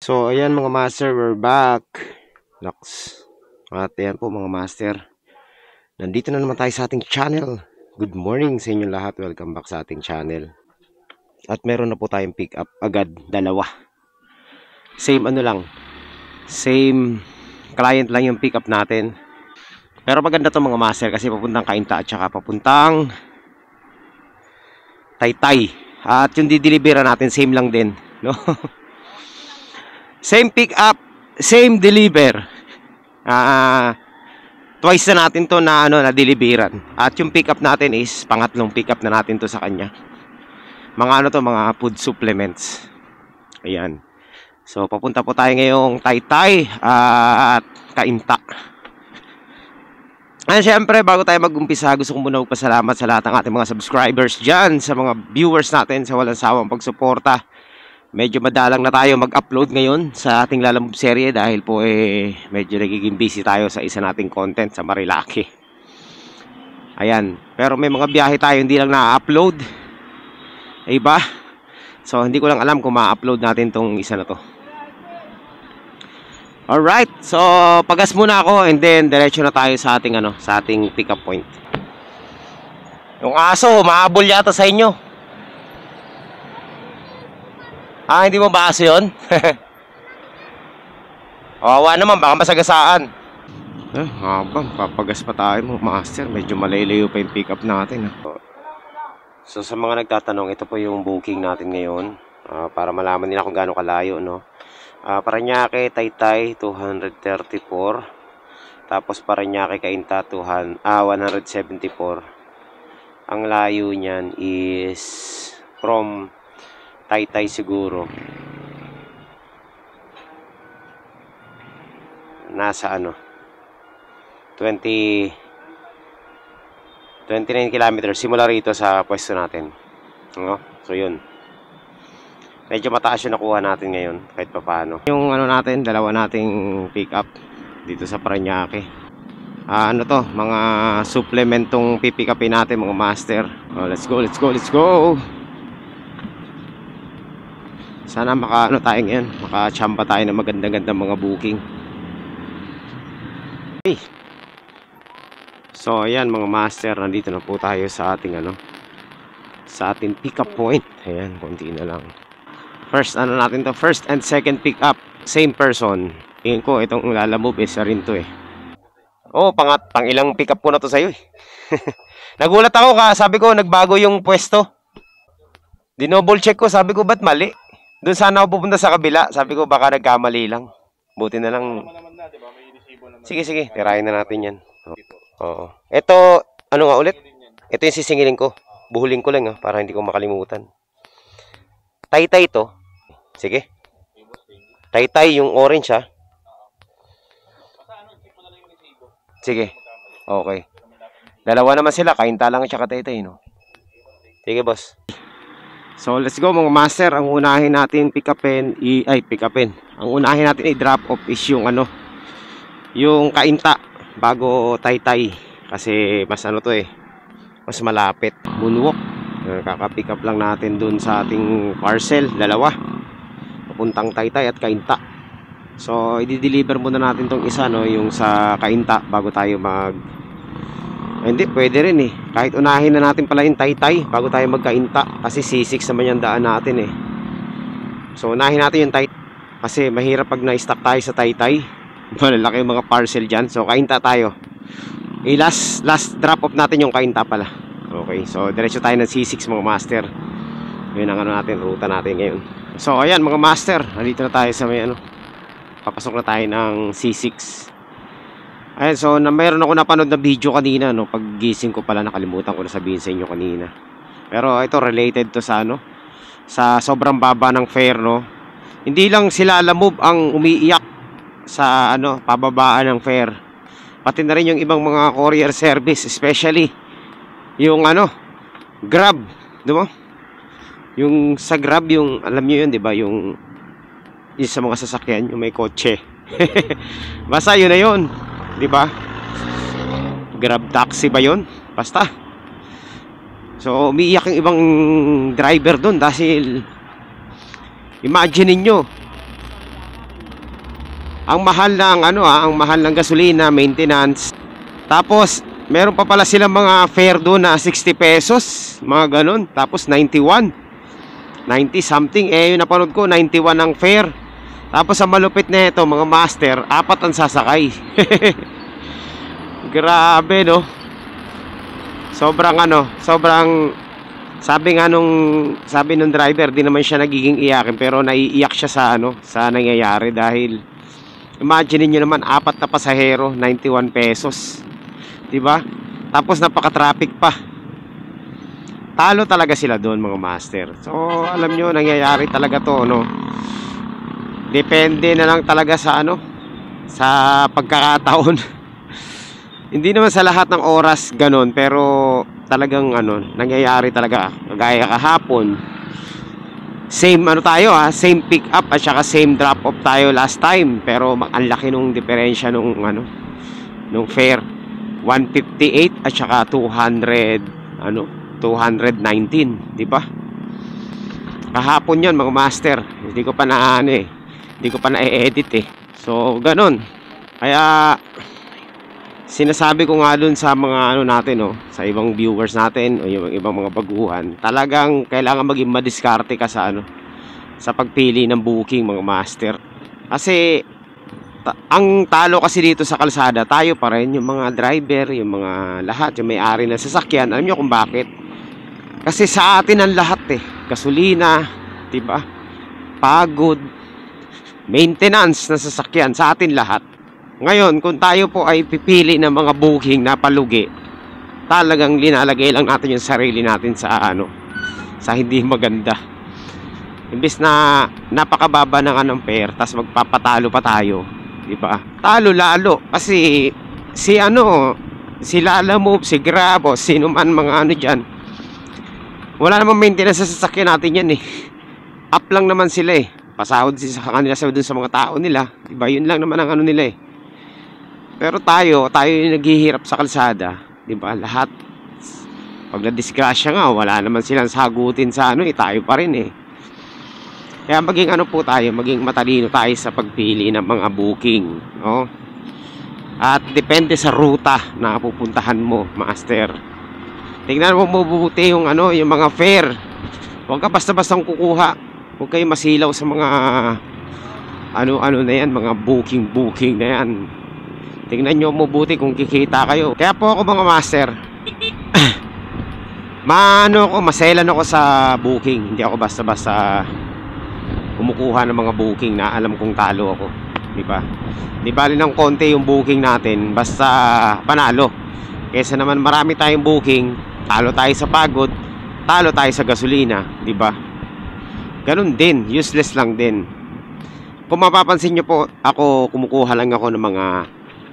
So, ayan mga master, we're back. Laks. At ayan po mga master. Nandito na naman tayo sa ating channel. Good morning sa inyo lahat. Welcome back sa ating channel. At meron na po tayong pick up agad. Dalawa. Same ano lang. Same client lang yung pick up natin. Pero maganda to mga master kasi papuntang Cainta at saka papuntang Taytay. At yung dideliveran natin same lang din. No? Same pick up, same deliver. Twice na natin to na deliveran. At yung pick up natin is pangatlong pick up na natin to sa kanya. Mga mga food supplements. Ayan. So papunta po tayo ngayong Taytay at Cainta. At syempre bago tayo mag-umpisa, gusto ko muna magpasalamat sa lahat ng ating mga subscribers dyan, sa mga viewers natin sa walang sawang pagsuporta. Medyo madalang na tayo mag-upload ngayon sa ating Lalamove serye dahil po medyo nagiging busy tayo sa isa nating content sa Marilaki. Ayan, pero may mga biyahe tayo hindi lang na-upload. Iba. So hindi ko lang alam kung ma-upload natin tong isa na to. Alright, so pagas muna ako and then diretso na tayo sa ating sa ating pick up point. Yung aso, mahabol yata sa inyo. Hindi mo ba aso yun? Kawawa naman, baka masagasaan. Habang papagas pa tayo mo, master. Medyo malalayo pa yung pick up natin. So sa mga nagtatanong, ito po yung booking natin ngayon. Para malaman nila kung gaano kalayo, no? Paranaque, Taytay, 234. Tapos Paranaque, Cainta, 174. Ang layo niyan is from Taytay siguro. Nasa 29 kilometers simula rito sa pwesto natin. So yun. Medyo mataas yung nakuha natin ngayon kahit papaano. Yung natin, dalawa nating pick up dito sa Paranaque. Mga supplementong pipick upin natin mga master. Let's go, let's go, let's go. Sana tayo ngayon, makachamba tayo ng magandang mga booking. Okay. So ayan mga master, nandito na po tayo sa ating sa ating pick up point. Ayan, konti na lang. First natin to, first and second pick up, same person. Tingin ko itong Lalamove isa rin to pang ilang pick up ko na to sa'yo Nagulat ako sabi ko nagbago yung pwesto. Dinoble check ko, sabi ko ba't mali? Doon sana ako pupunta sa kabila. Sabi ko baka nagkamali lang. Buti na lang. Sige, tirahin na natin yan. Oo. Ito, nga ulit? Ito yung sisingilin ko. Buhulin ko lang para hindi ko makalimutan. Taytay to. Sige. Taytay yung orange Sige. Okay. Dalawa naman sila. Cainta lang at saka Taytay, no? Sige, boss. So let's go mga master. Ang unahin natin pick upin. Ang unahin natin i-drop off is yung yung Cainta bago Taytay. Kasi mas mas malapit. Moonwalk. Kaka-pick up lang natin dun sa ating parcel. Dalawa. Papuntang Taytay at Cainta. So i-deliver muna natin tong isa yung sa Cainta bago tayo hindi, pwede rin kahit unahin na natin pala yung Taytay bago tayo magka-Cainta. Kasi C6 naman yung daan natin So unahin natin yung Taytay kasi mahirap pag na-stuck tayo sa Taytay. Malalaki yung mga parcel dyan. So Cainta tayo. Last drop off natin yung Cainta pala. Okay, so diretso tayo ng C6 mga master. Yun ang natin, ruta natin ngayon. So ayan mga master, nandito na tayo sa may papasok na tayo ng C6. Ayan, so mayroon ako napanood na video kanina pag gising ko pala, nakalimutan ko na sabihin sa inyo kanina. Pero ito related to sa sa sobrang baba ng fare Hindi lang sila Lalamove ang umiiyak sa pababaan ng fare. Pati na rin yung ibang mga courier service, especially yung Grab, di ba? Yung sa Grab, yung alam niyo yun, di ba? Yung sa mga sasakyan, yung may kotse. Basta yun na yun. Di ba? Grab taxi ba yun? Basta. So umiiyak yung ibang driver doon dahil imagine niyo Ang mahal ng ano ang mahal ng gasolina, maintenance. Tapos meron pa pala silang mga fare doon na 60 pesos, mga ganun. Tapos 91, 90 something. Eh yung napanood ko 91 ang fare. Tapos ang malupit na ito, mga master, 4 ang sasakay. Grabe, no? Sobrang sabi nung driver, di naman siya nagiging iyakin, pero naiiyak siya sa nangyayari dahil imagine niyo naman 4 na pasahero, 91 pesos. 'Di ba? Tapos napaka-traffic pa. Talo talaga sila doon, mga master. So, alam niyo, nangyayari talaga 'to, no? Depende na lang talaga sa sa pagkakataon. Hindi naman sa lahat ng oras ganon, pero talagang nangyayari talaga. Kagaya kahapon, same same pick up at saka same drop off tayo last time, pero ang laki nung diferensya nung fare. 158 at saka 219, di ba? Kahapon 'yon, mga master. Hindi ko pa na-edit eh. So, ganon. Kaya sinasabi ko nga dun sa mga natin, sa ibang viewers natin o yung ibang mga baguhan, talagang kailangan maging madiskarte ka sa pagpili ng booking, mga master. Kasi ang talo kasi dito sa kalsada, tayo pa rin, yung mga driver, yung mga lahat, yung may-ari ng sasakyan. Alam nyo kung bakit? Kasi sa atin ang lahat gasolina, diba? Pagod, maintenance ng sasakyan, sa atin lahat. Ngayon, kung tayo po ay pipili ng mga booking na palugi, talagang linalagay lang natin yung sarili natin sa hindi maganda. Imbis na napakababa ng fare, tas magpapatalo pa tayo, di ba? Talo lalo kasi si Lala Move, si Grab, o sino man mga diyan. Wala namang maintenance sa sasakyan natin yan eh. Up lang naman sila eh. Pasahod sa kanila sa dun sa mga tao nila, di ba? Yun lang naman ang nila eh. Pero tayo yung naghihirap sa kalsada, di ba? Lahat pag na-disgrasya nga, wala naman silang sagutin sa tayo pa rin eh. Kaya maging po tayo, maging matalino tayo sa pagpili ng mga booking, no? At depende sa ruta na pupuntahan mo, master. Tingnan mo mabuti yung yung mga fare. Huwag ka basta-bastang kukuha. Huwag kayo masilaw sa mga na yan, mga booking na yan. Tingnan nyo mabuti kung kikita kayo. Kaya po ako, mga master, maselan ako sa booking. Hindi ako basta-basta kumukuha ng mga booking na alam kong talo ako, di ba? Di bali ng konti yung booking natin, basta panalo. Kaysa naman marami tayong booking, talo tayo sa pagod, talo tayo sa gasolina, di ba? Ganun din, useless lang din. Kung mapapansin nyo po, ako kumukuha lang ako ng mga,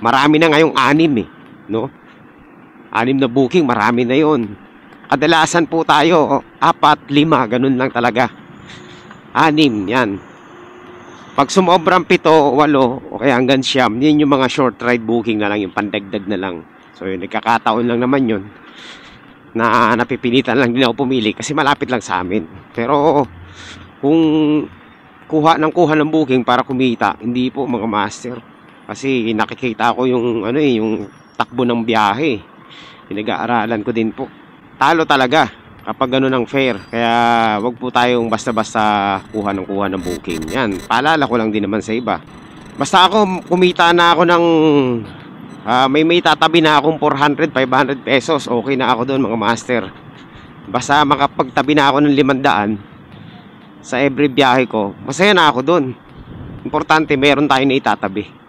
marami na ngayong 6 no? 6 na booking, marami na yon. Kadalasan po tayo 4, 5, ganun lang talaga. 6, yan. Pag sumobrang 7, 8, o kaya hanggang 9, yun yung mga short ride booking na lang, yung pandagdag na lang. So yun, nagkakataon lang naman yun na napipilitan lang din ako pumili kasi malapit lang sa amin. Pero kung kuha ng booking para kumita, hindi po, mga master. Kasi nakikita ko yung yung takbo ng biyahe. Pinag-aaralan ko din po. Talo talaga kapag gano'n ang fare. Kaya wag po tayong basta-basta kuha ng booking. Yan, paalala ko lang din naman sa iba. Basta ako kumita na ako ng may tatabi na akong 400, 500 pesos, okay na ako doon, mga master. Basta makapagtabi na ako ng 500 sa every biyahe ko, masaya na ako doon. Importante meron tayo na itatabi.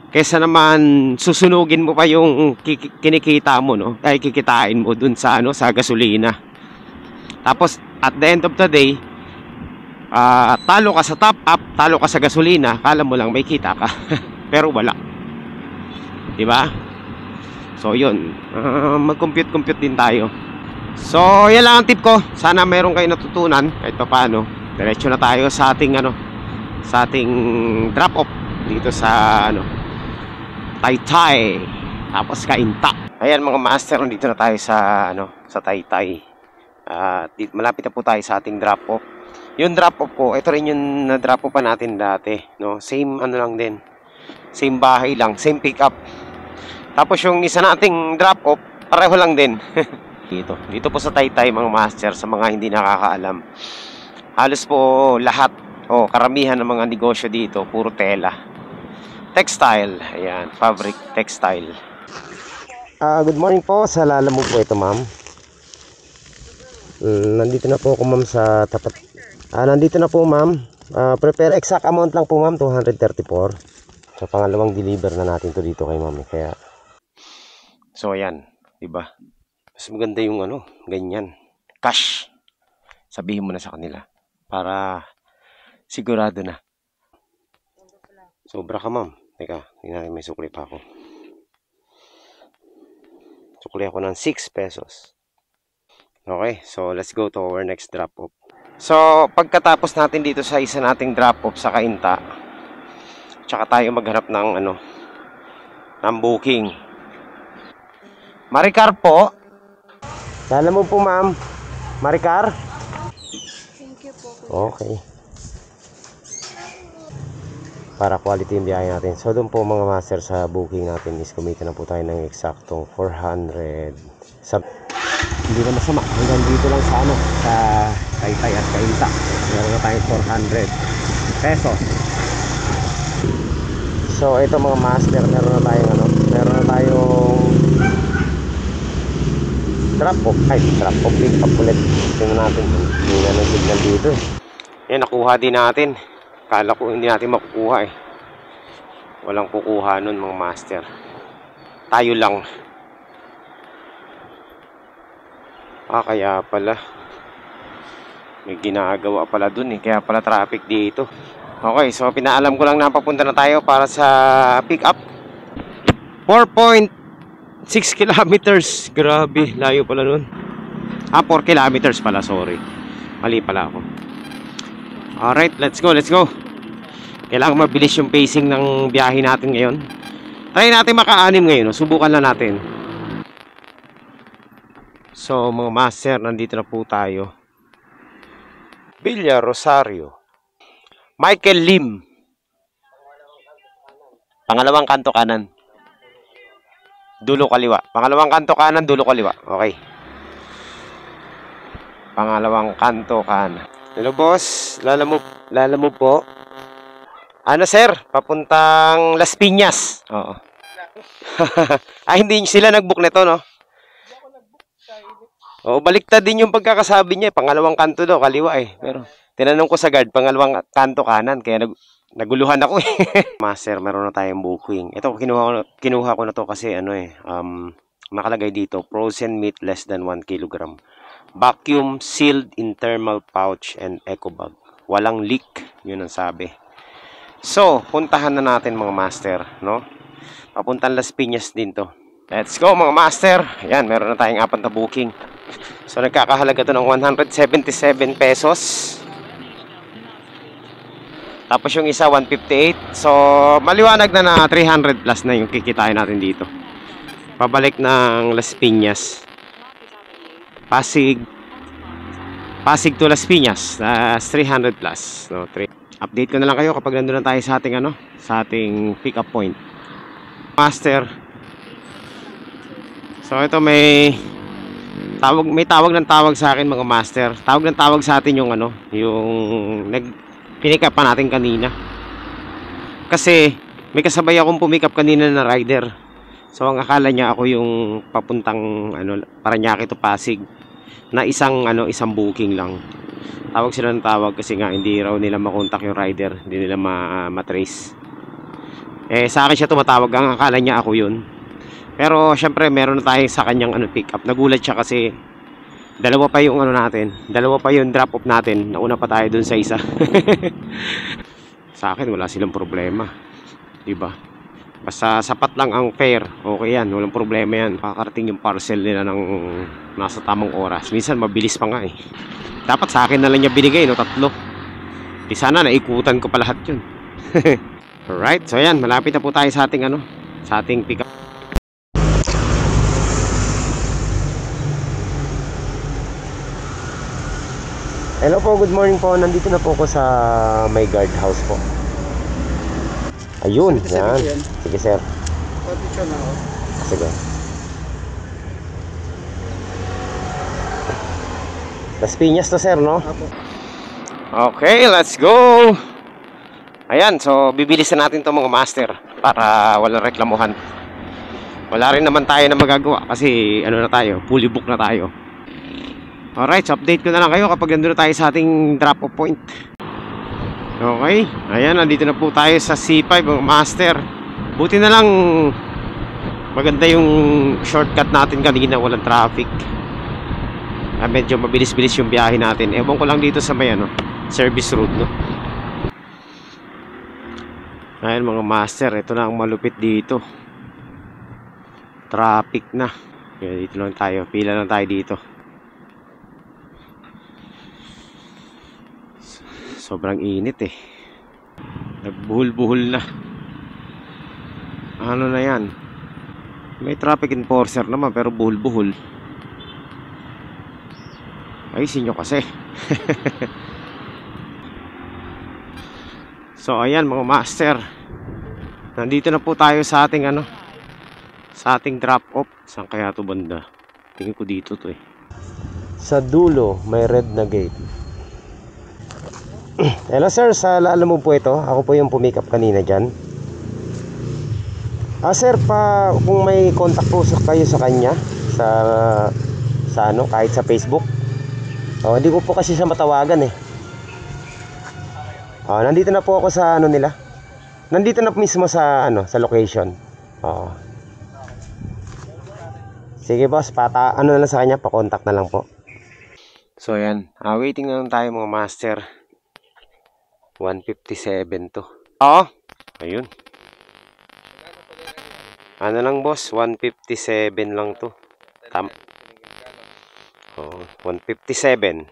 Kesa naman susunugin mo pa yung kinikita mo, no? Ay kikitain mo dun sa sa gasolina. Tapos at the end of the day, talo ka sa top up, talo ka sa gasolina, kala mo lang may kita ka. Pero wala. 'Di ba? So 'yun, mag-compute din tayo. So, yan lang ang tip ko. Sana meron kayo natutunan kahit paano. Diretso na tayo sa ating sa ating drop off dito sa Taytay, tapos Cainta. Ayan, mga master, dito na tayo sa sa Taytay. Malapit na po tayo sa ating drop off. Yung drop off ko, ito rin yung na-drop off pa natin dati, no? Same ano lang din. Same bahay lang, same pick up. Tapos yung isa nating drop off, pareho lang din. Dito po sa Taytay mga master, sa mga hindi nakakaalam. Halos po lahat, karamihan ng mga negosyo dito, puro tela. Textile, ayan, fabric textile. Good morning po, sa Lalamove po ito, ma'am. Nandito na po ako, ma'am, sa tapat. Nandito na po, ma'am. Prepare exact amount lang po, ma'am, 234. So pangalawang deliver na natin to dito kay ma'am, kaya. So ayan, 'di ba? Mas maganda yung ganyan. Cash. Sabihin mo na sa kanila para sigurado na. Sobra ka, ma'am. Teka, tingnan, may sukli pa ako. Sukli ako ng 6 pesos. Okay, so let's go to our next drop off. So, pagkatapos natin dito sa isa nating drop off sa Cainta, tsaka tayo maghanap ng ng booking. Maricar po. Alam mo po, ma'am. Maricar? Thank you po. Okay. Para quality yung biyahe natin. So, doon po mga master sa booking natin is kumita na po tayo ng eksaktong 400. Hindi na masama. Hanggang dito lang sa Taytay at Cainta. Meron na tayong 400 pesos. So ito mga master, meron na tayong drop off pick up ulit. Tingnan natin, hindi na ng signal dito. Yan, nakuha din natin. Kala ko hindi natin makukuha eh. Walang kukuha nun mga master. Tayo lang. Kaya pala may ginagawa pala dun eh. Kaya pala traffic dito. Okay, so pinaalam ko lang na papunta na tayo para sa pick up. 4.6 kilometers. Grabe, layo pala nun. 4 kilometers pala, sorry. Mali pala ako. Alright, let's go. Kailangan mabilis yung pacing ng biyahe natin ngayon. Try natin maka-anim ngayon, subukan lang natin. So mga master, nandito na po tayo. Villa Rosario. Michael Lim. Pangalawang kanto kanan. Dulo kaliwa. Pangalawang kanto kanan, dulo kaliwa. Okay. Pangalawang kanto kanan. Hello boss, Lalamove po. Ano sir? Papuntang Las Piñas. Oo. Hindi sila nag-book nito, no? Baliktad din yung pagkakasabi niya. Pangalawang kanto daw, kaliwa eh. Pero tinanong ko sa guard, pangalawang kanto kanan. Kaya naguluhan ako eh. Master, meron na tayong booking. Ito, kinuha ko na to kasi nakalagay dito, frozen meat less than 1 kilogram. Vacuum sealed in thermal pouch and eco bag. Walang leak, yun ang sabi. So, puntahan na natin mga master, no? Papuntang Las Piñas din to. Let's go mga master. Ayan, meron na tayong 4 na booking. So, nagkakahalaga to ng 177 pesos. Tapos yung isa 158. So maliwanag na 300 plus na yung kikitain natin dito. Pabalik ng Las Piñas. Pasig to Las Piñas. 300 plus. No, update ko na lang kayo kapag nandun na tayo sa ating sa ating pick up point. Master. So ito may tawag ng tawag sa akin mga master. Tawag ng tawag sa atin yung yung pinick up pa natin kanina. Kasi may kasabay akong pumick up kanina na rider. So ang akala niya ako yung papuntang Parañaque to Pasig na isang booking lang. Tawag sila ng tawag kasi nga hindi raw nila makontak yung rider, hindi nila matrace. Sa akin siya tumatawag, ang akala niya ako yun. Pero syempre meron na tayo sa kanyang pick up. Nagulat siya kasi dalawa pa yung dalawa pa yung drop off natin. Nauna pa tayo dun sa isa. Sa akin wala silang problema, diba? Basta sapat lang ang fare, okay yan, walang problema yan. Kakarating yung parcel nila ng nasa tamang oras. Minsan mabilis pa nga eh. Dapat sa akin na lang niya binigay, 3. Sana naikutan ko pa lahat yun. Alright, so yan, malapit na po tayo sa ating sa ating pick up. Hello po, good morning po. Nandito na po ako sa may guard house po. Ayun, yan. Sige sir. Sige. Las Piñas to sir, no? Okay, let's go. Ayan, so bibilisan natin to mga master para walang reklamuhan. Wala rin naman tayo na magagawa kasi ano na tayo, fully book na tayo. Alright, so update ko na lang kayo kapag nandun na tayo sa ating drop off point. Okay, ayan, nandito na po tayo sa C5 mga master. Buti na lang maganda yung shortcut natin kanina, walang traffic. Medyo mabilis-bilis yung biyahe natin. Ewan ko lang dito sa may ano, service road, no? Ayan mga master, ito na ang malupit dito. Traffic na. Kaya dito lang tayo, pila lang tayo dito. Sobrang init eh. Nagbuhol-buhol na. Ano na yan? May traffic enforcer naman pero buhol-buhol. Ayusin nyo kasi. So ayan mga master, nandito na po tayo sa ating ano, sa ating drop off. Saan kaya to banda? Tingin ko dito to eh. Sa dulo may red na gate. Hello sir, sa alam mo po ito, ako po yung pumikap kanina dyan. Sir, pa kung may contact po kayo sa kanya sa ano, kahit sa Facebook. Hindi ko po kasi siya matawagan eh. Nandito na po ako sa ano nila. Nandito na mismo sa ano, sa location. Sige boss, ano na lang sa kanya, pa-contact na lang po. So yan, waiting na lang tayo mga master. 157 to. Ayun. Ano lang boss, 157 lang to. 157.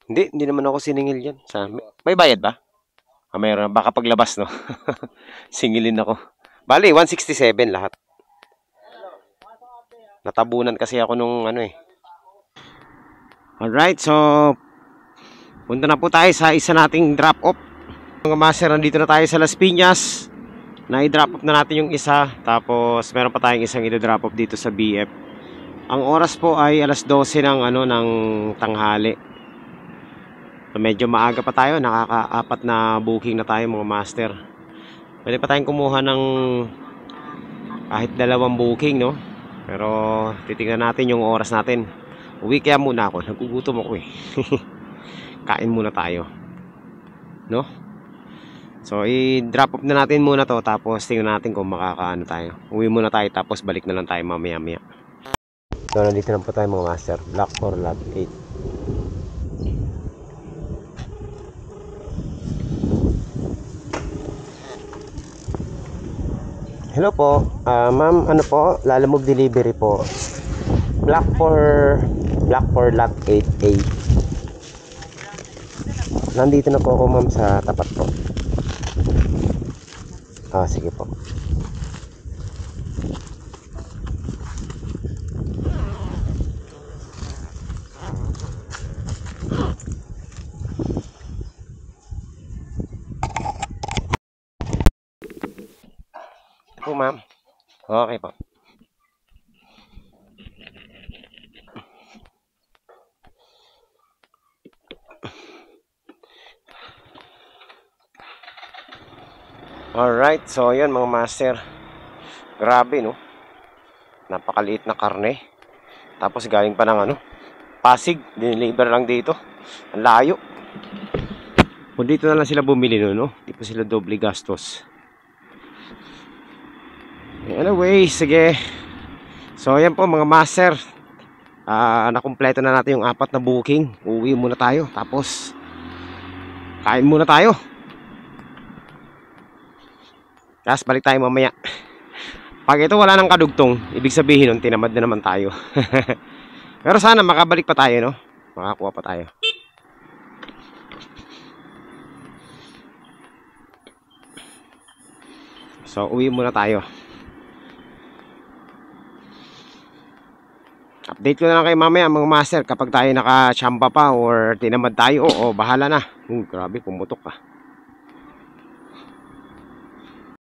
Hindi naman ako siningil yan. May bayad ba? Mayroon. Baka paglabas, no? Singilin ako. Bali, 167 lahat. Natabunan kasi ako nung ano eh. Alright, so punta na po tayo sa isa nating drop off. Mga master, nandito na tayo sa Las Piñas. Na-drop off na natin yung isa. Tapos meron pa tayong isang i-drop off dito sa BF. Ang oras po ay alas 12 ng ano, ng tanghali. So, medyo maaga pa tayo, nakaka-4 na booking na tayo mga master. Pwede pa tayong kumuha ng kahit 2 booking, no? Pero titingnan natin yung oras natin. Uwi kaya muna ako, nagugutom ako eh. Kain muna tayo, no? So i-drop off na natin muna to, tapos tingnan natin kung makakaano tayo. Uwi muna tayo, tapos balik na lang tayo mamaya-maya. So nandito na po tayo mga master, Block 4 Lot 8. Hello po, ma'am, ano po, Lalamove delivery po. Block 4 Lot 8A. Nandito na po ako ma'am sa tapat po. Sige po. Po ma'am. Okay po. Alright, so yun mga master. Grabe no. Napakaliit na karne. Tapos galing pa ng ano, Pasig, diniliver lang dito. Ang layo. Kung dito na lang sila bumili no, di pa sila doble gastos. Anyway, sige. So yan po mga master, nakumpleto na natin yung 4 na booking. Uwi muna tayo, tapos kain muna tayo. Tapos balik tayo mamaya. Pag ito wala nang kadugtong, ibig sabihin nun tinamad na naman tayo. Pero sana makabalik pa tayo, no? Makakuha pa tayo. So uwi muna tayo. Update ko na lang kayo mamaya mga master kapag tayo nakachamba pa or tinamad tayo. Oo, bahala na. Grabe, pumutok ka.